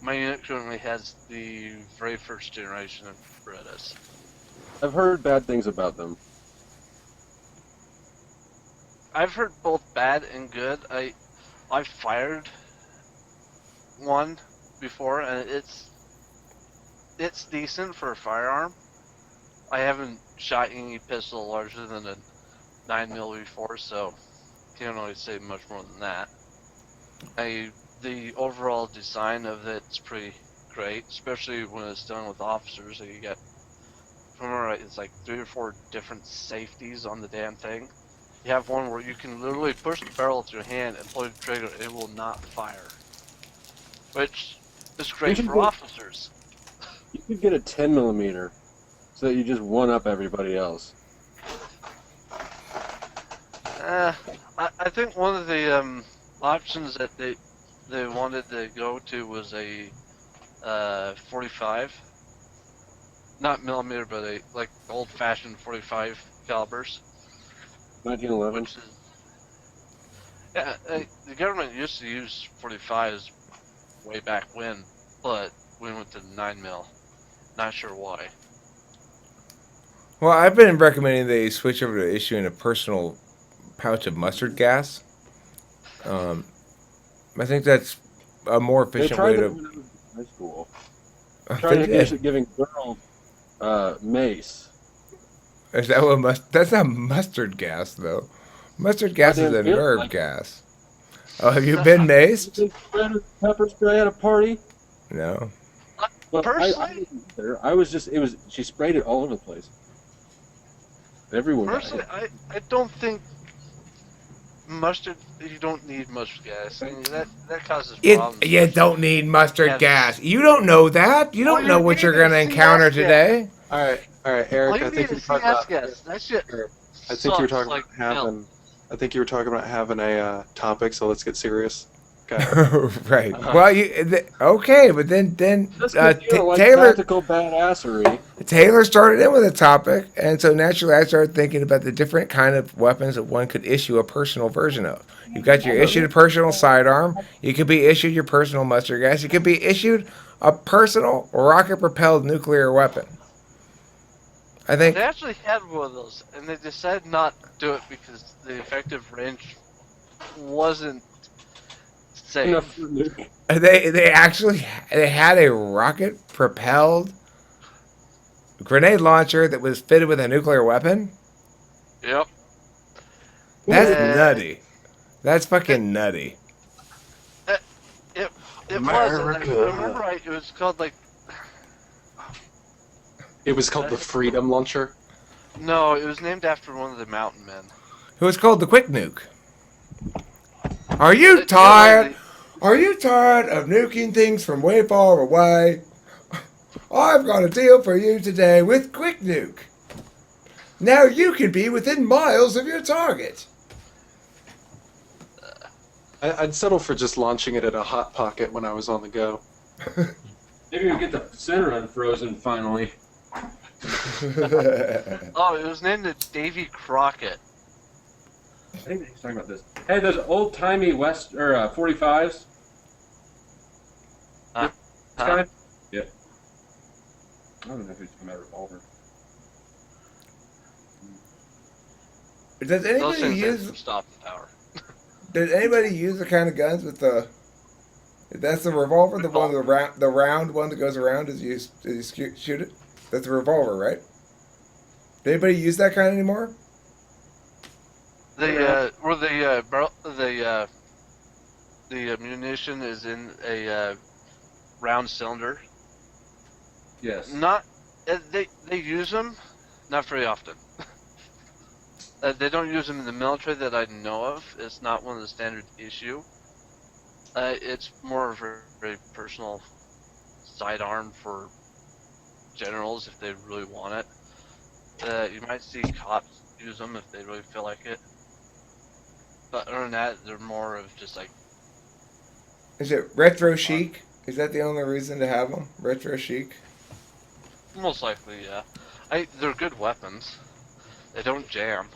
My unit currently has the very first generation of Berettas. I've heard bad things about them. I've heard both bad and good. I've fired one before, and it's decent for a firearm. I haven't shot any pistol larger than a 9mm before, so can't really say much more than that. The overall design of it's pretty great, especially when it's done with officers. So you got, from right, it's like 3 or 4 different safeties on the damn thing. You have one where you can literally push the barrel with your hand and pull the trigger, and it will not fire, which is great for officers. You could get a 10mm so that you just one up everybody else. I think one of the options that they wanted to go to was a 45, not millimeter, but a like old-fashioned 45 calibers. 1911. Which is, yeah, the government used to use 45s way back when, but we went to 9mm. Not sure why. Well, I've been recommending they switch over to issuing a personal pouch of mustard gas. I think that's a more efficient They tried way that to. when I was in high school. Tried giving girls mace. Is that what That's not mustard gas, though. Mustard gas is a nerve gas. Oh, have you been maced? You been pepper spray at a party? No. But I was just, she sprayed it all over the place. Everyone. Personally, I don't think mustard, you don't need mustard gas. I mean, that causes problems. You don't need mustard gas. You don't know that. You don't know what you're going to encounter today. All right, Eric. I think you're talking about. That shit. I think you were talking about having. I think you were talking about having a topic. So let's get serious. Okay. Right. Well, okay, but then Taylor. Tactical badassery. Taylor started in with a topic, and so naturally I started thinking about the different kind of weapons that one could issue a personal version of. You've got your issued personal sidearm. You could be issued your personal mustard gas. You could be issued a personal rocket-propelled nuclear weapon. I think they actually had one of those, and they decided not to do it because the effective range wasn't safe. They actually had a rocket-propelled grenade launcher that was fitted with a nuclear weapon? Yep. That's nutty. That's fucking nutty. It was. If I remember right, it was called like. It was called the Freedom Launcher. No, it was named after one of the mountain men. It was called the Quick Nuke. Are you tired? Are you tired of nuking things from way far away? I've got a deal for you today with Quick Nuke. Now you can be within miles of your target. I'd settle for just launching it at a hot pocket when I was on the go. Maybe we get the center unfrozen finally. Oh, it was named the Davy Crockett. I think he's talking about this. Hey, those old-timey 45s. Huh? Yep. I don't know if he's talking about a revolver. Does anybody use stop the power? Does anybody use the kind of guns with the? That's the revolver, the one the round one that goes around as you shoot it. That's a revolver, right? Does anybody use that kind anymore? The ammunition is in a round cylinder. Yes. Not they use them, not very often. They don't use them in the military that I know of. It's not one of the standard issue. It's more of a very personal sidearm for generals if they really want it. You might see cops use them if they really feel like it. But other than that, they're more of just like. Is it retro chic? Is that the only reason to have them? Retro chic? Most likely, yeah. They're good weapons. They don't jam.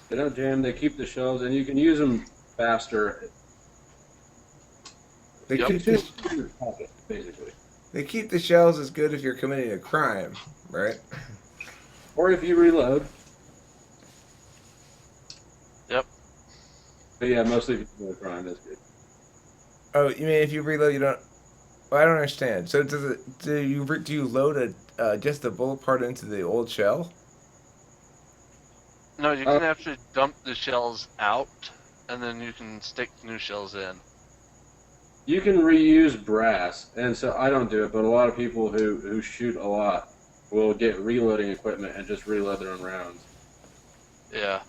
They don't jam. They keep the shells, and you can use them faster. They Yep. keep Shoot the, in your pocket, basically. they keep the shells as good if you're committing a crime, right? Or if you reload. Yep. But yeah, mostly if you commit a crime, that's good. Oh, you mean if you reload, you don't? Well, I don't understand. So do you load just the bullet part into the old shell? No, you Uh, can actually dump the shells out, and then you can stick new shells in. You can reuse brass, and so I don't do it, but a lot of people who shoot a lot will get reloading equipment and just reload their own rounds. Yeah.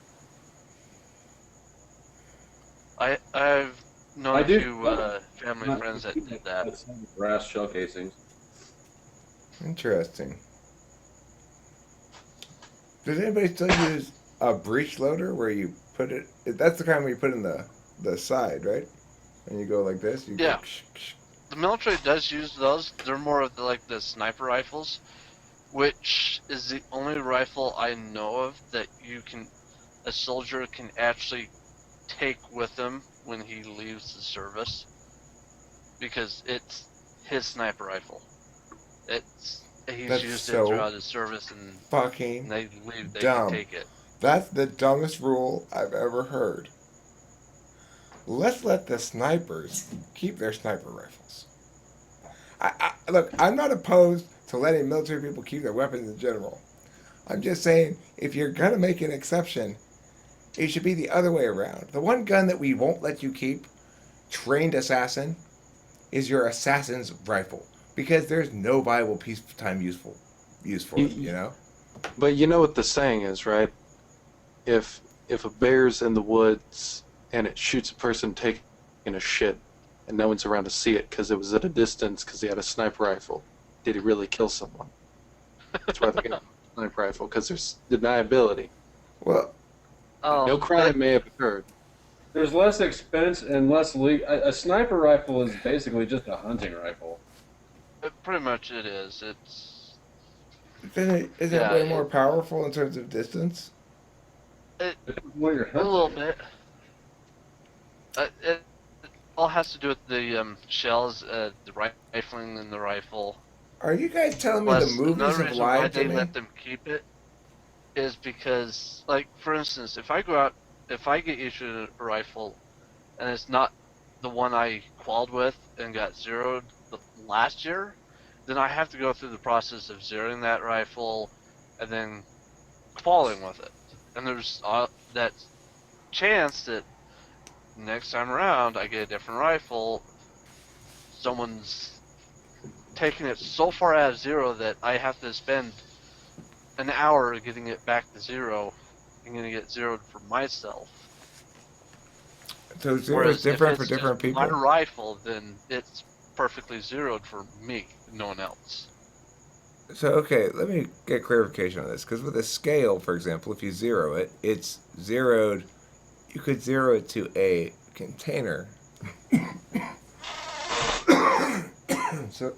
I've known I a do few family not friends that did that. that's brass shell casings. Interesting. Does anybody still use a breech loader where you put it? That's the kind where you put in the side, right? And you go like this. You Yeah. go, ksh, ksh. The military does use those. They're more of like the sniper rifles, which is the only rifle I know of that a soldier can actually take with him when he leaves the service, because it's his sniper rifle. He's That's used it so throughout his service, and fucking they leave. They can dumb. take it. That's the dumbest rule I've ever heard. Let's let the snipers keep their sniper rifles. Look, I'm not opposed to letting military people keep their weapons in general. I'm just saying, if you're gonna make an exception, it should be the other way around. The one gun that we won't let you keep, trained assassin, is your assassin's rifle, because there's no viable peacetime use for it. You know. But you know what the saying is, right? If a bear's in the woods and it shoots a person taking a shit, and no one's around to see it because it was at a distance because he had a sniper rifle, did he really kill someone? That's why they got a sniper rifle, because there's deniability. Well, Oh, No crime may have occurred. There's less expense and less a sniper rifle is basically just a hunting rifle. pretty much it is. It's isn't it Yeah, way more powerful in terms of distance? What you're a hunting. little bit. It all has to do with the shells, the rifling in the rifle. Are you guys telling me the Plus, movies another have reason why lied to they me? let them keep it is because, like, for instance, if I go out, if I get issued a rifle and it's not the one I qualled with and got zeroed last year, then I have to go through the process of zeroing that rifle and then qualling with it. And there's that chance that next time around I get a different rifle, someone's taking it so far out of zero that I have to spend an hour getting it back to zero and getting it zeroed for myself. So zero Whereas is different if for it's different just my people. rifle, then it's perfectly zeroed for me, no one else. So okay, let me get clarification on this. Because with a scale, for example, if you zero it, it's zeroed. You could zero it to a container. So,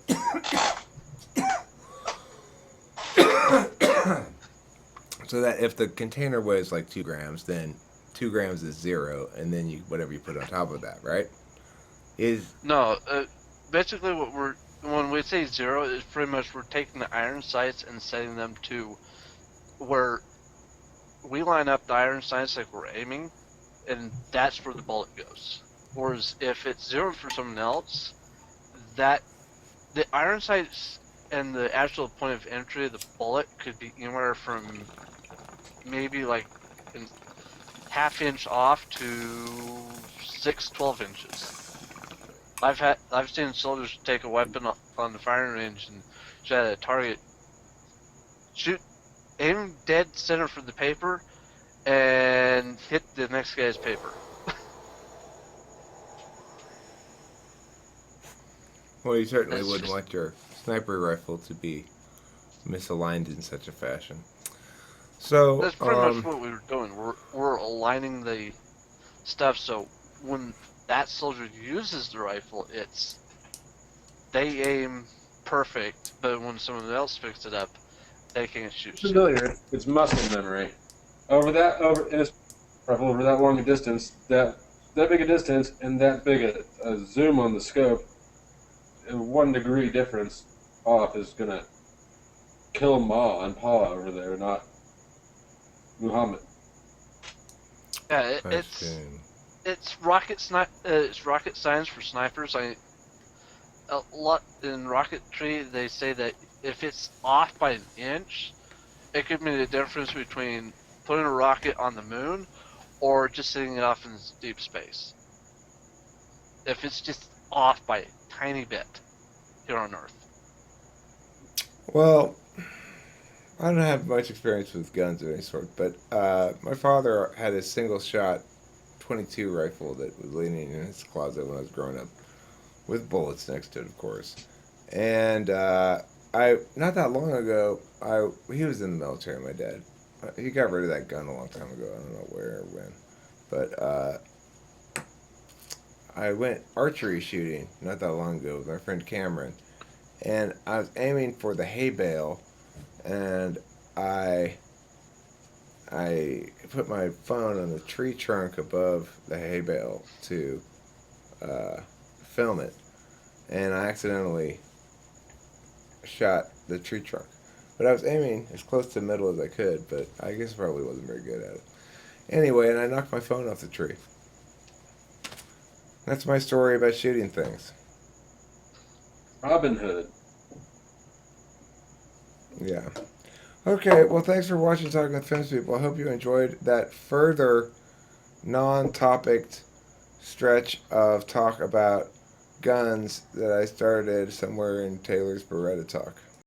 so that if the container weighs like 2 grams, then 2 grams is zero, and then you whatever you put on top of that, right? No, basically when we say zero, it's pretty much we're taking the iron sights and setting them to where we line up the iron sights like we're aiming, and that's where the bullet goes. Whereas if it's zeroed for someone else, that the iron sights and the actual point of entry of the bullet could be anywhere from maybe like an half-inch off to 12 inches. I've seen soldiers take a weapon on the firing range and shoot at a target, aim dead center for the paper, and hit the next guy's paper. Well, you certainly It's wouldn't just- want your sniper rifle to be misaligned in such a fashion. So That's pretty much what we were doing. We're aligning the stuff so when that soldier uses the rifle, they aim perfect, but when someone else picks it up, they can't shoot. Familiar. It's muscle memory. Over that long a distance, that that big a distance and that big a zoom on the scope, a 1 degree difference off is gonna kill Ma and Pa over there, not Muhammad. Yeah, I see. it's it's rocket science for snipers. A lot in rocketry they say that if it's off by an inch, it could mean the difference between putting a rocket on the moon or just sitting it off in deep space. If it's just off by a tiny bit here on Earth. Well, I don't have much experience with guns of any sort, but my father had a single shot 22 rifle that was leaning in his closet when I was growing up, with bullets next to it, of course. And I not that long ago, he was in the military. My dad, he got rid of that gun a long time ago. I don't know where or when, but I went archery shooting not that long ago with my friend Cameron, and I was aiming for the hay bale, and I put my phone on the tree trunk above the hay bale to film it, and I accidentally shot the tree trunk. But I was aiming as close to the middle as I could, but I guess I probably wasn't very good at it. Anyway, and I knocked my phone off the tree. That's my story about shooting things. Robin Hood. Yeah. Okay, well, thanks for watching Talking with Films People. I hope you enjoyed that further non-topic stretch of talk about guns that I started somewhere in Taylor's Beretta Talk.